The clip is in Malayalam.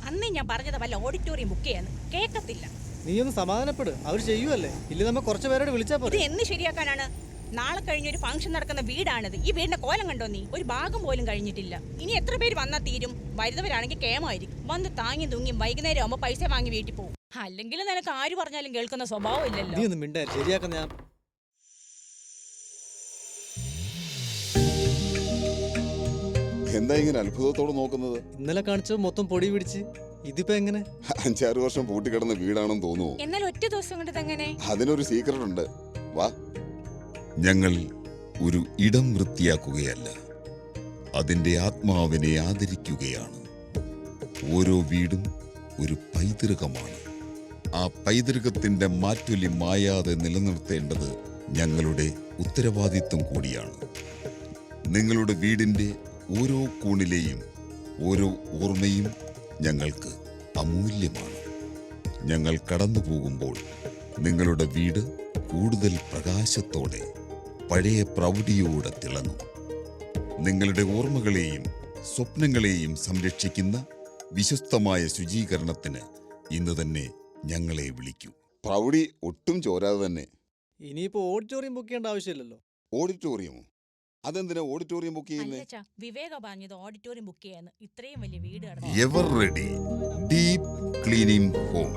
അന്നേ ഞാൻ പറഞ്ഞത് വല്ല ഓഡിറ്റോറിയം ബുക്ക് ചെയ്യാന്ന് കേൾക്കത്തില്ല. നീ ഒന്ന് സമാധാനപ്പെട്, അവർ ചെയ്യുമല്ലേ. ഇല്ല, നമ്മ കുറച്ച് പേരോട് വിളിച്ചാ ഇത് പോലെ. എന്ന് ശരിയാക്കാനാണ്? നാളെ കഴിഞ്ഞൊരു ഫംഗ്ഷൻ നടക്കുന്ന വീടാണിത്. ഈ വീടിന്റെ കോലം കണ്ടോ നീ? ഒരു ഭാഗം പോലും കഴിഞ്ഞിട്ടില്ല. ഇനി എത്ര പേര് വന്നാൽ തീരും? വരുന്നവരാണെങ്കിൽ കേമായിരിക്കും. വന്ന് താങ്ങി തൂങ്ങി വൈകുന്നേരം ആകുമ്പോൾ പൈസ വാങ്ങി വീട്ടിൽ പോകും. അല്ലെങ്കിൽ നിനക്ക് ആര് പറഞ്ഞാലും കേൾക്കുന്ന സ്വഭാവം ഇല്ലല്ലോ. നീ ഒന്നും മിണ്ടായി, ശരിയാക്കാൻ ഞാൻ. എന്താ ഇങ്ങനെ അത്ഭുതത്തോടെ നോക്കുന്നത്? ഇന്നലെ കാണിച്ചത് മൊത്തം പൊടി പിടിച്ച്, ഇതിപ്പോ എങ്ങനെ? 5-6 വർഷം പൂട്ടിക്കിടന്ന വീടാണെന്ന് തോന്നുന്നു. എന്നാൽ ഒറ്റ ദിവസം കൊണ്ട് ഇതെങ്ങനെ? അതിനൊരു സീക്രട്ട് ഉണ്ട്, വാ. ഞങ്ങൾ ഒരു ഇടം വൃത്തിയാക്കുകയല്ല, അതിൻ്റെ ആത്മാവിനെ ആദരിക്കുകയാണ്. ഓരോ വീടും ഒരു പൈതൃകമാണ്. ആ പൈതൃകത്തിൻ്റെ മാറ്റൊലി മായാതെ നിലനിർത്തേണ്ടത് ഞങ്ങളുടെ ഉത്തരവാദിത്വം കൂടിയാണ്. നിങ്ങളുടെ വീടിൻ്റെ ഓരോ കോണിലെയും ഓരോ ഓർമ്മയും ഞങ്ങൾക്ക് അമൂല്യമാണ്. ഞങ്ങൾ കടന്നു പോകുമ്പോൾ നിങ്ങളുടെ വീട് കൂടുതൽ പ്രകാശത്തോടെ, പഴയ പ്രൗഢിയോടെ തിളങ്ങും. നിങ്ങളുടെ ഓർമ്മകളെയും സ്വപ്നങ്ങളെയും സംരക്ഷിക്കുന്ന വിശ്വസ്തമായ ശുചീകരണത്തിന് ഇന്ന് തന്നെ ഞങ്ങളെ വിളിക്കൂ. പ്രൗഢി ഒട്ടും ചോരാതെ തന്നെ. ഇനിയിപ്പോ ഓഡിറ്റോറിയം ബുക്ക് ചെയ്യേണ്ട ആവശ്യമില്ലല്ലോ. ഓഡിറ്റോറിയമോ? അതെന്തിനാ ഓഡിറ്റോറിയം ബുക്ക് ചെയ്യുന്നേ? അല്ലച്ചാ, വിവേക പറഞ്ഞത് ഓഡിറ്റോറിയം ബുക്ക് ചെയ്യാന്ന്. ഇത്രയും വലിയ വീട് ever ready deep cleaning home.